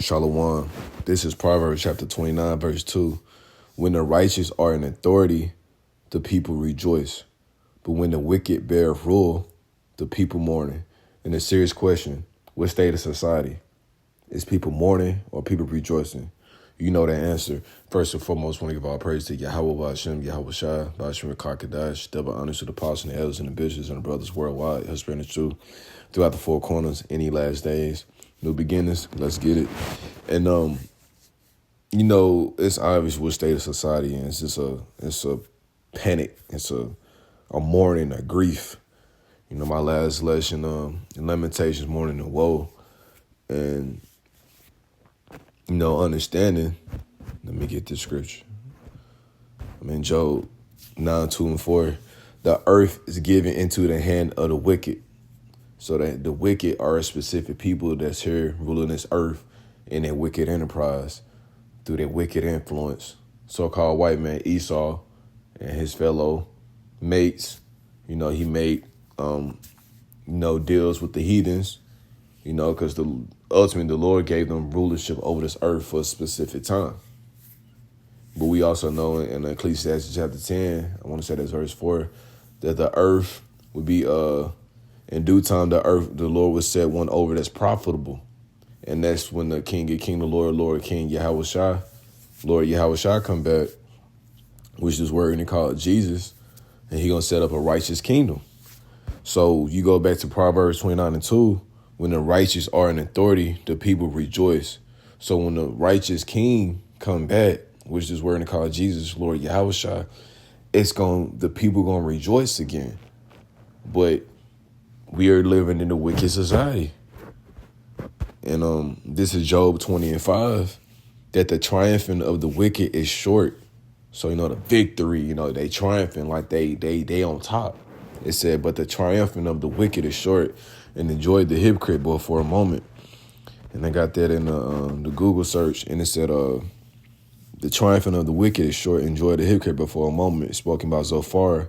Shalom. This is Proverbs chapter 29, verse 2. When the righteous are in authority, the people rejoice. But when the wicked bear rule, the people mourn. And a serious question, what state of society? Is people mourning or people rejoicing? You know the answer. First and foremost, want to give all praise to Yahweh Ba'ashem, Yahweh Shai, Ba'ashem Kakadash, double honors to the apostles and the elders and the bishops and the brothers worldwide, husband and true, throughout the four corners, any last days, new beginnings, let's get it. And, it's obvious what state of society in. It's a panic. It's a mourning, a grief. My last lesson, in Lamentations, mourning and woe. And, understanding, let me get this scripture. I'm in Job 9:2-4. The earth is given into the hand of the wicked. So that the wicked are a specific people that's here ruling this earth in their wicked enterprise through their wicked influence. So-called white man Esau and his fellow mates, he made, deals with the heathens, because ultimately the Lord gave them rulership over this earth for a specific time. But we also know in Ecclesiastes chapter 10, I want to say that's verse 4, that the earth would be, in due time, the Lord would set one over that's profitable. And that's when the King of King, the Lord King, Yahweh Shai, Lord Yahweh Shai come back, which is where they call it Jesus, and he going to set up a righteous kingdom. So you go back to Proverbs 29:2, when the righteous are in authority, the people rejoice. So when the righteous king come back, which is where they call it Jesus, Lord Yahweh Shai, the people going to rejoice again. But we are living in a wicked society. And this is Job 20:5, that the triumphing of the wicked is short. So, the victory, they triumphing like they on top. It said, but the triumphing of the wicked is short, and enjoyed the hypocrite but for a moment. And I got that in the Google search, and it said, the triumphing of the wicked is short, enjoy the hypocrite but for a moment. It's spoken about Zophar.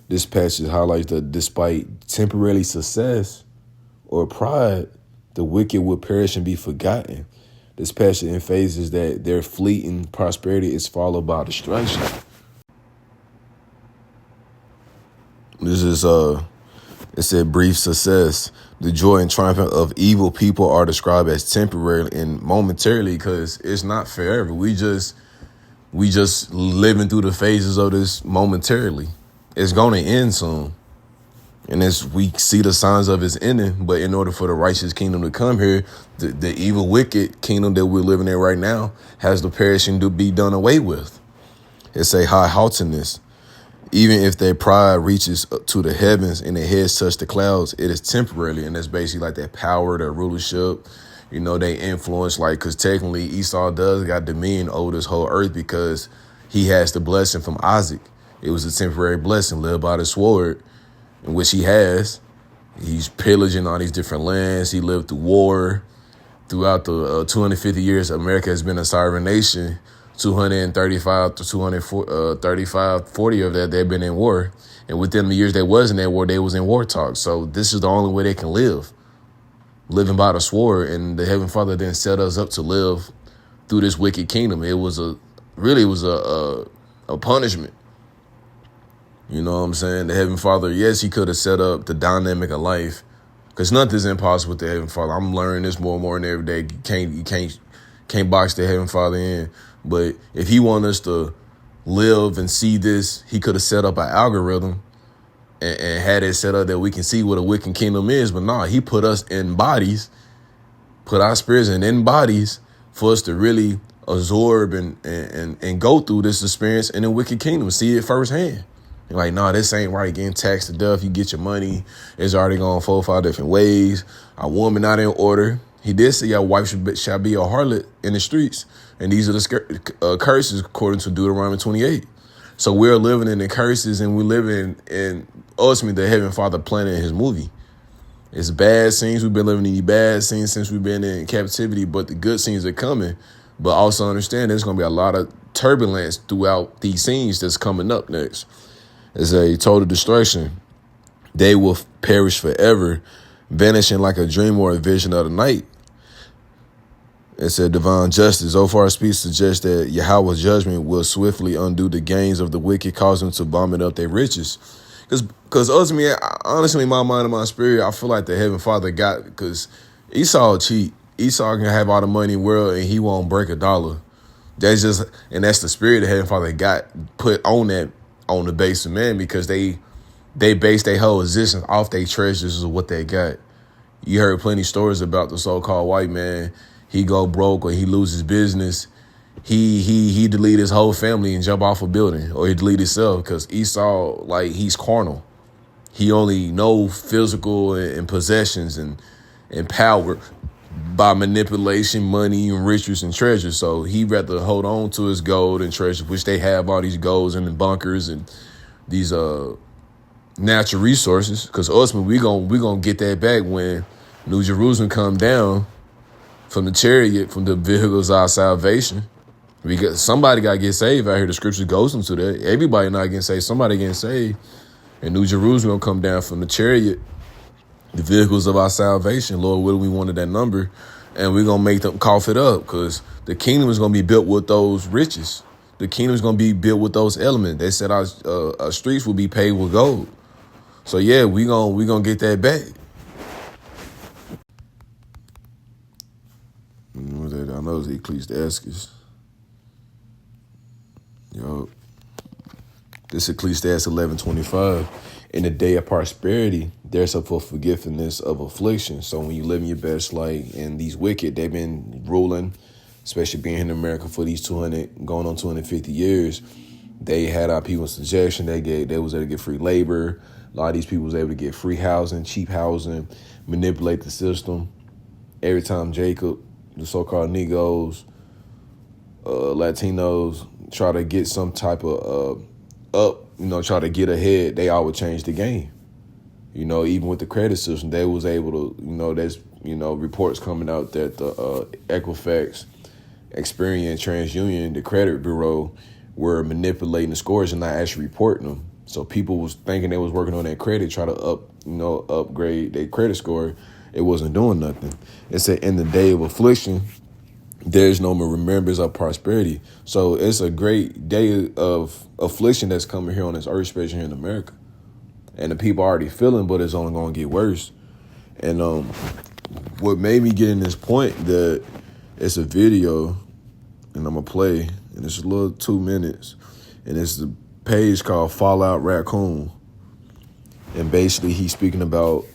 This passage highlights that despite temporary success or pride, the wicked will perish and be forgotten. This passage emphasizes that their fleeting prosperity is followed by destruction. This is, it said brief success. The joy and triumph of evil people are described as temporary and momentarily because it's not forever. We just living through the phases of this momentarily. It's going to end soon. And as we see the signs of its ending, but in order for the righteous kingdom to come here, the evil, wicked kingdom that we're living in right now has the perishing to be done away with. It's a high haughtiness. Even if their pride reaches to the heavens and their heads touch the clouds, it is temporarily. And that's basically like that power, that rulership, they influence, because technically Esau does got dominion over this whole earth because he has the blessing from Isaac. It was a temporary blessing led by the sword, in which he has. He's pillaging all these different lands. He lived through war. Throughout the 250 years, America has been a sovereign nation. 235 to 40 of that, they've been in war. And within the years they was in that war, they was in war talk. So this is the only way they can live, living by the sword. And the Heavenly Father didn't set us up to live through this wicked kingdom. It was a punishment. You know what I'm saying? The Heavenly Father, yes, he could have set up the dynamic of life, because nothing's impossible with the Heavenly Father. I'm learning this more and more every day. You can't box the Heavenly Father in. But if he wanted us to live and see this, he could have set up an algorithm and had it set up that we can see what a wicked kingdom is. But no, he put us in bodies, put our spirits in bodies for us to really absorb and go through this experience in the wicked kingdom, see it firsthand. Like, nah, this ain't right. Getting taxed to death. You get your money. It's already gone 4 or 5 different ways. A woman not in order. He did say your wife shall be a harlot in the streets. And these are the curses according to Deuteronomy 28. So we're living in the curses, and we're living in ultimately the Heavenly Father planning his movie. It's bad scenes. We've been living in these bad scenes since we've been in captivity, but the good scenes are coming. But also understand there's going to be a lot of turbulence throughout these scenes that's coming up next. It's a total destruction. They will perish forever, vanishing like a dream or a vision of the night. It said divine justice. Zophar's speech suggests that Yahweh's judgment will swiftly undo the gains of the wicked, cause them to vomit up their riches. Because ultimately, honestly, in my mind and my spirit, I feel like the Heavenly Father got, because Esau cheat. Esau can have all the money in the world and he won't break a dollar. That's the spirit the Heavenly Father got put on the base of man, because they base their whole existence off their treasures of what they got. You heard plenty of stories about the so-called white man. He go broke or he lose his business. He delete his whole family and jump off a building, or he delete himself, because Esau, like, he's carnal. He only know physical and possessions and power by manipulation, money and riches and treasures. So he rather hold on to his gold and treasure, which they have all these golds in the bunkers and these natural resources, because ultimately we gonna get that back when New Jerusalem come down from the chariot, from the vehicles of our salvation. Somebody got to get saved out here. The scripture goes into that. Everybody not getting saved. Somebody getting saved. And New Jerusalem gonna come down from the chariot, the vehicles of our salvation. Lord, will we wanted that number, and we're gonna make them cough it up, because the kingdom is gonna be built with those riches. The kingdom is gonna be built with those elements. They said our streets will be paved with gold. So yeah, we gonna get that back. I know it's Ecclesiastes. Yo, this Ecclesiastes 11:25. In the day of prosperity, there's a forgiveness of affliction. So when you live in your best life, and these wicked, they've been ruling, especially being here in America for these 200, going on 250 years. They had our people in subjection. They was able to get free labor. A lot of these people was able to get free housing, cheap housing, manipulate the system. Every time Jacob, the so-called Negroes, Latinos, try to get some type of try to get ahead, they always change the game. Even with the credit system, they was able to, there's, reports coming out that the Equifax, Experian, TransUnion, the credit bureau, were manipulating the scores and not actually reporting them. So people was thinking they was working on their credit, try to upgrade their credit score. It wasn't doing nothing. It said, in the day of affliction, there's no more remembrance of prosperity. So it's a great day of affliction that's coming here on this earth, especially here in America. And the people are already feeling, but it's only going to get worse. And what made me get in this point, that it's a video, and I'm going to play, and it's a little 2 minutes. And it's the page called Fallout Raccoon. And basically he's speaking about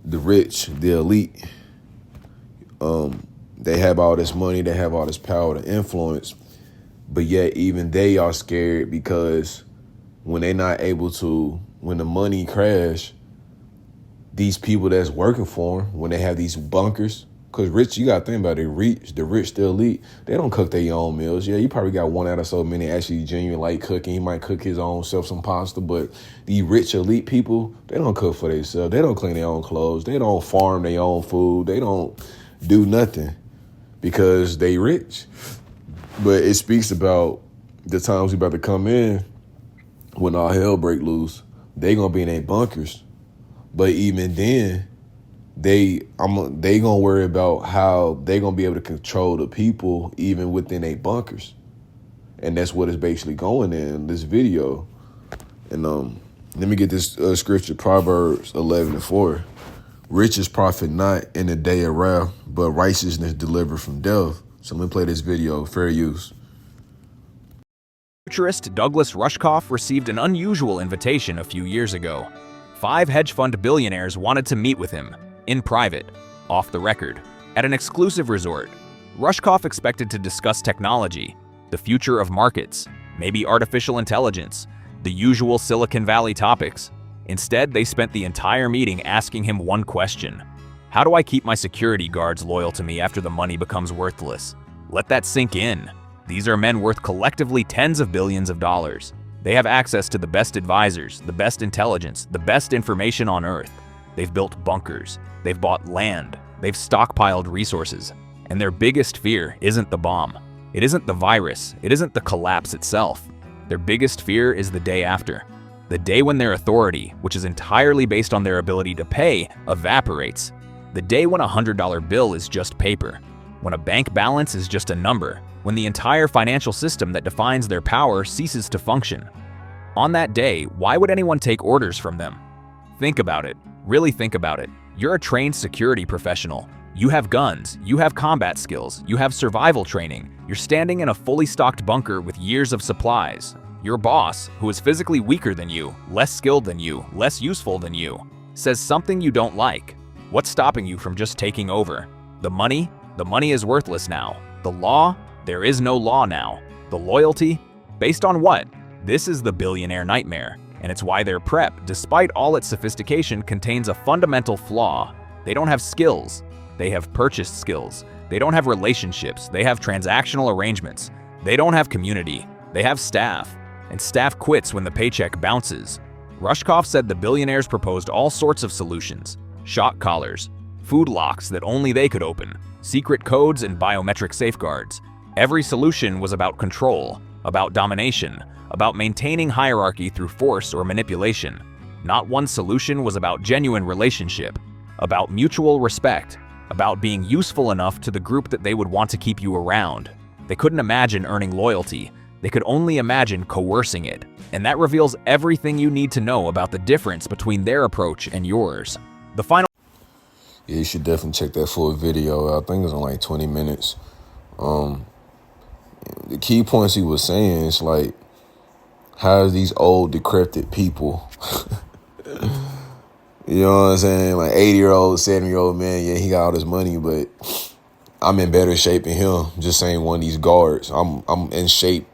the rich, the elite. They have all this money, they have all this power to influence, but yet even they are scared, because when they're not able to, when the money crash, these people that's working for them, when they have these bunkers, because rich, you got to think about it, the rich, the elite, they don't cook their own meals. Yeah, you probably got one out of so many actually genuine like cooking. He might cook his own self some pasta, but the rich elite people, they don't cook for themselves. They don't clean their own clothes. They don't farm their own food. They don't do nothing, because they rich. But it speaks about the times we about to come in, when all hell break loose. They gonna be in their bunkers, but even then, they gonna worry about how they gonna be able to control the people even within their bunkers, and that's what is basically going in this video. And let me get this scripture, Proverbs 11:4. Riches profit not in the day of wrath, but righteousness delivered from death. So let me play this video. Fair use. Futurist Douglas Rushkoff received an unusual invitation a few years ago. 5 hedge fund billionaires wanted to meet with him, in private, off the record, at an exclusive resort. Rushkoff expected to discuss technology, the future of markets, maybe artificial intelligence, the usual Silicon Valley topics. Instead, they spent the entire meeting asking him one question: how do I keep my security guards loyal to me after the money becomes worthless? Let that sink in. These are men worth collectively tens of billions of dollars. They have access to the best advisors, the best intelligence, the best information on Earth. They've built bunkers. They've bought land. They've stockpiled resources. And their biggest fear isn't the bomb. It isn't the virus. It isn't the collapse itself. Their biggest fear is the day after. The day when their authority, which is entirely based on their ability to pay, evaporates. The day when a $100 bill is just paper. when a bank balance is just a number, when the entire financial system that defines their power ceases to function. On that day, why would anyone take orders from them? Think about it. Really think about it. You're a trained security professional. You have guns, you have combat skills, you have survival training. You're standing in a fully stocked bunker with years of supplies. Your boss, who is physically weaker than you, less skilled than you, less useful than you, says something you don't like. What's stopping you from just taking over? The money? The money is worthless now. The law? There is no law now. The loyalty? Based on what? This is the billionaire nightmare, and it's why their prep, despite all its sophistication, contains a fundamental flaw. They don't have skills. They have purchased skills. They don't have relationships. They have transactional arrangements. They don't have community. They have staff. And staff quits when the paycheck bounces. Rushkoff said the billionaires proposed all sorts of solutions. Shock collars, food locks that only they could open, secret codes and biometric safeguards. Every solution was about control, about domination, about maintaining hierarchy through force or manipulation. Not one solution was about genuine relationship, about mutual respect, about being useful enough to the group that they would want to keep you around. They couldn't imagine earning loyalty. They could only imagine coercing it. And that reveals everything you need to know about the difference between their approach and yours. The final... Yeah, you should definitely check that full video. I think it's on like 20 minutes. The key points he was saying is like, how these old decrepit people, you know what I'm saying? Like 80-year-old, 70-year-old man, yeah, he got all this money, but I'm in better shape than him. Just saying, one of these guards. I'm in shape,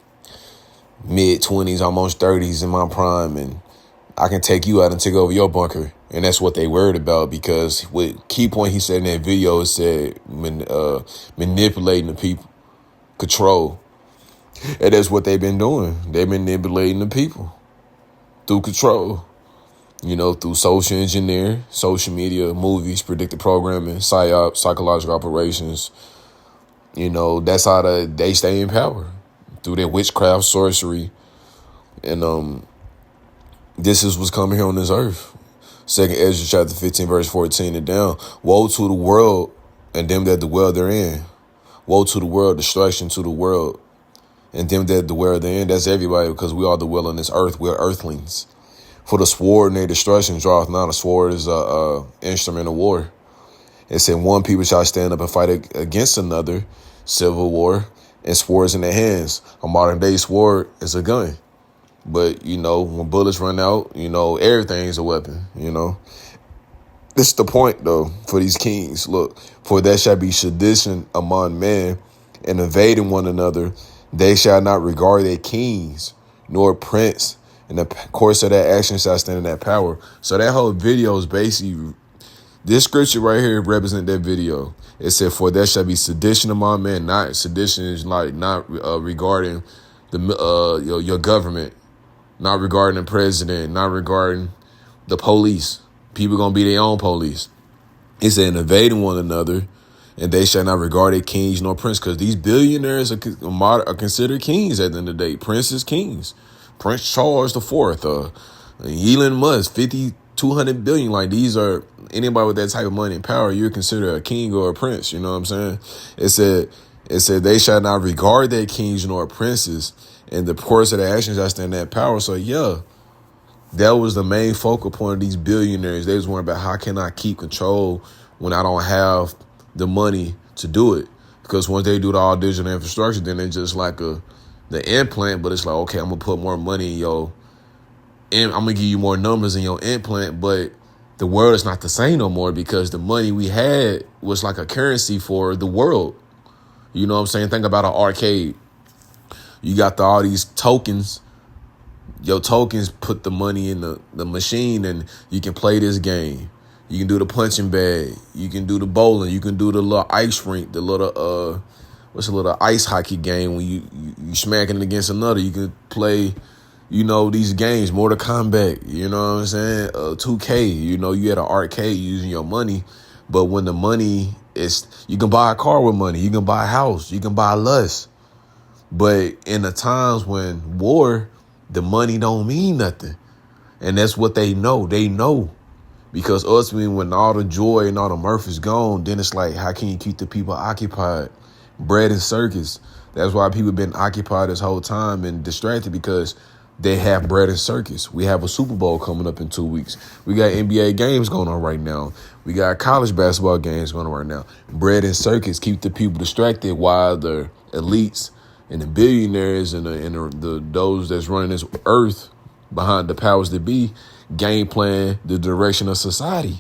mid-20s, almost 30s in my prime, and I can take you out and take over your bunker. And that's what they worried about, because what key point he said in that video, it said manipulating the people, control. And that's what they've been doing. They've been manipulating the people through control, you know, through social engineering, social media, movies, predictive programming, psyop, psychological operations. You know, that's how they stay in power, through their witchcraft, sorcery. And this is what's coming here on this earth. 2nd Ezra chapter 15, verse 14 and down. Woe to the world and them that dwell therein. Woe to the world, destruction to the world, and them that dwell therein. That's everybody, because we all dwell on this earth. We're earthlings. For the sword and their destruction draweth not. A sword is a instrument of war. It said, one people shall stand up and fight against another, civil war, and swords in their hands. A modern day sword is a gun. But, you know, when bullets run out, you know, everything's a weapon, you know. This is the point, though, for these kings. Look, for there shall be sedition among men, and invading one another. They shall not regard their kings, nor prince. In the course of that action shall stand in that power. So that whole video is basically, this scripture right here represent that video. It said, for there shall be sedition among men. Not sedition is like not regarding the your government, not regarding the president, not regarding the police. People gonna be their own police. It said, invading one another, and they shall not regard their kings nor prince, because these billionaires are considered kings at the end of the day. Princes, kings. Prince Charles IV, Elon Musk, 200 billion. Like, these are, anybody with that type of money and power, you're considered a king or a prince. You know what I'm saying? It said they shall not regard their kings nor princes, and the course of the actions shall stand in that power. So yeah, that was the main focal point of these billionaires. They was worrying about, how can I keep control when I don't have the money to do it? Because once they do the all digital infrastructure, then it's just like the implant, but it's like, okay, I'm gonna put more money in your, and I'm gonna give you more numbers in your implant, but the world is not the same no more, because the money we had was like a currency for the world. You know what I'm saying? Think about an arcade. You got all these tokens. Your tokens put the money in the machine, and you can play this game. You can do the punching bag. You can do the bowling. You can do the little ice rink, the little, what's a little ice hockey game when you smacking it against another. You can play, you know, these games, Mortal Kombat, you know what I'm saying? 2K, you know, you had an arcade using your money. But when the money is, you can buy a car with money. You can buy a house. You can buy lust. But in the times when war, the money don't mean nothing. And that's what they know. They know, Because ultimately, when all the joy and all the mirth is gone, then it's like, how can you keep the people occupied? Bread and circus. That's why people been occupied this whole time and distracted, because they have bread and circus. We have a Super Bowl coming up in 2 weeks. We got NBA games going on right now. We got college basketball games going on right now. Bread and circus keep the people distracted, while the elites and the billionaires and the those that's running this earth behind the powers that be game plan the direction of society.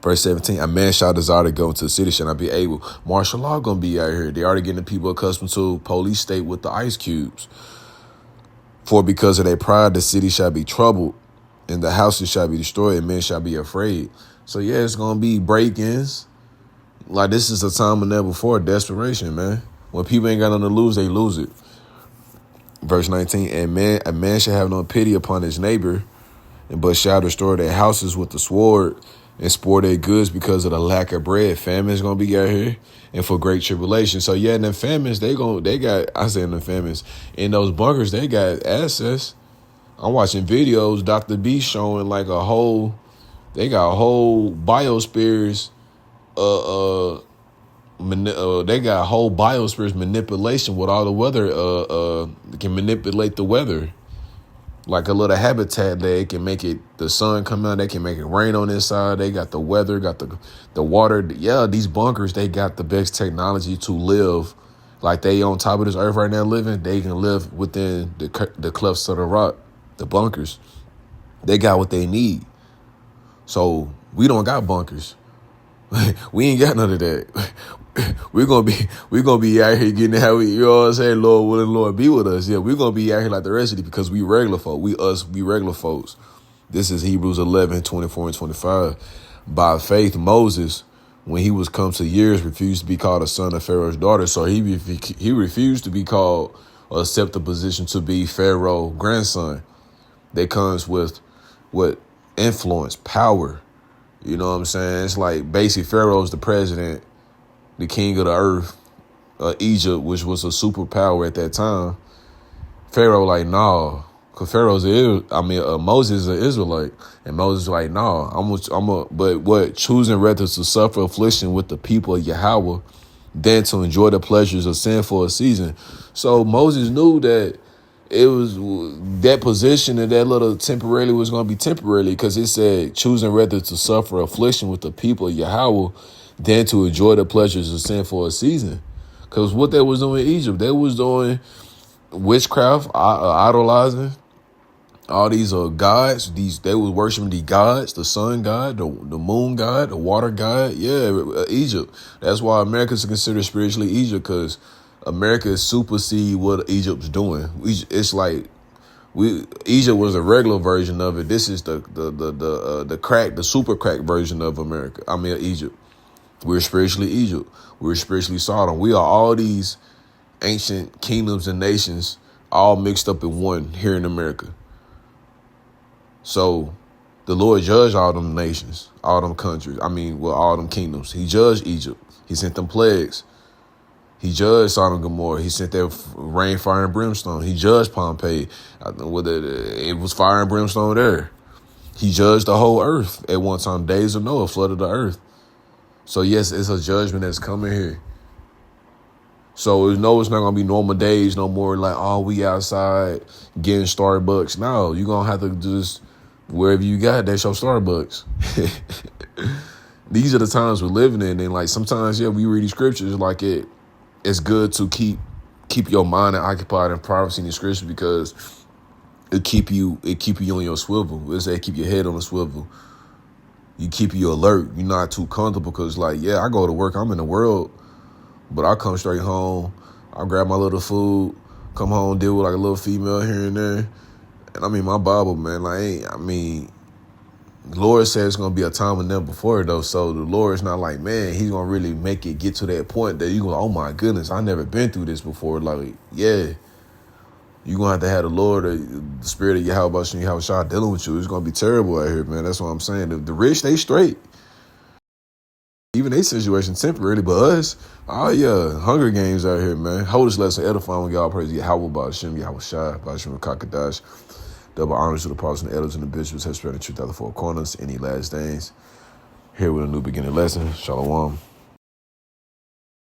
Verse 17, a man shall desire to go into the city, shall not be able. Martial law gonna be out here. They already getting the people accustomed to police state with the ice cubes. For because of their pride, the city shall be troubled, and the houses shall be destroyed, and men shall be afraid. So yeah, it's gonna be break-ins. Like, this is a time of never before, desperation, man. When people ain't got nothing to lose, they lose it. Verse 19, and a man shall have no pity upon his neighbor, but shall destroy their houses with the sword and spoil their goods because of the lack of bread. Famine is gonna be out here, and for great tribulation. So yeah, in the famines, in the famines, in those bunkers, they got access. I'm watching videos, Dr. B showing like they got whole biospheres, they got whole biospheres manipulation with all the weather, they can manipulate the weather. Like a little habitat, they can make it, the sun come out, they can make it rain on this side. They got the weather, got the water. Yeah, these bunkers, they got the best technology to live. Like, they on top of this earth right now living, they can live within the clefts of the rock, the bunkers. They got what they need. So we don't got bunkers. We ain't got none of that. We're gonna be out here getting how we, you know what I'm saying, Lord willing, Lord be with us. Yeah, we're gonna be out here like the rest of you, because we regular folk. We regular folks. This is Hebrews 11, 24 and 25. By faith, Moses, when he was come to years, refused to be called a son of Pharaoh's daughter. So he refused to be called or accept the position to be Pharaoh's grandson. That comes with what? Influence, power. You know what I'm saying? It's like basically Pharaoh's the president, the king of the earth, Egypt, which was a superpower at that time. Pharaoh like, nah, because Moses is an Israelite, and Moses like, nah, but what? Choosing rather to suffer affliction with the people of Yahweh than to enjoy the pleasures of sin for a season. So Moses knew that it was that position and that little temporarily was going to be temporarily, because it said choosing rather to suffer affliction with the people of Yahweh than to enjoy the pleasures of sin for a season. Because what they was doing in Egypt, they was doing witchcraft, idolizing all these gods. They was worshiping the gods, the sun god, the moon god, the water god. Yeah, Egypt. That's why America is considered spiritually Egypt, because America supersede what Egypt's doing. It's like Egypt was a regular version of it. This is the super crack version of America. Egypt. We're spiritually Egypt. We're spiritually Sodom. We are all these ancient kingdoms and nations all mixed up in one here in America. So the Lord judged all them nations, all them countries. All them kingdoms. He judged Egypt. He sent them plagues. He judged Sodom and Gomorrah. He sent that rain, fire, and brimstone. He judged Pompeii. It was fire and brimstone there. He judged the whole earth at one time. Days of Noah flooded the earth. So yes, it's a judgment that's coming here. So no, it's not going to be normal days no more, like, oh, we outside getting Starbucks. No, you're going to have to just, wherever you got, that's your Starbucks. These are the times we're living in. And like sometimes, yeah, we read these scriptures like it's good to keep your mind occupied in privacy in the scriptures, because it keep you on your swivel. It say keep your head on the swivel. You keep you alert. You're not too comfortable, because like, yeah, I go to work, I'm in the world, but I come straight home. I grab my little food, come home, deal with like a little female here and there. And my Bible, man, the Lord said it's going to be a time of never before, though. So the Lord is not like, man, he's going to really make it get to that point that you go, oh my goodness, I never been through this before. Like, yeah, you're going to have the Lord, the spirit of Yahweh Shah dealing with you. It's going to be terrible out here, man. That's what I'm saying. The rich, they straight. Even they situation temporary, but us, oh yeah, Hunger Games out here, man. Hold this lesson edifying when y'all praise Yahweh Ba'ashem, Yahweh Shah, Ba'ashem Kakadash. Double honors to the apostles and the elders and the bishops have spread the truth out of the four corners. Any last days. Here with a new beginning lesson. Shalom.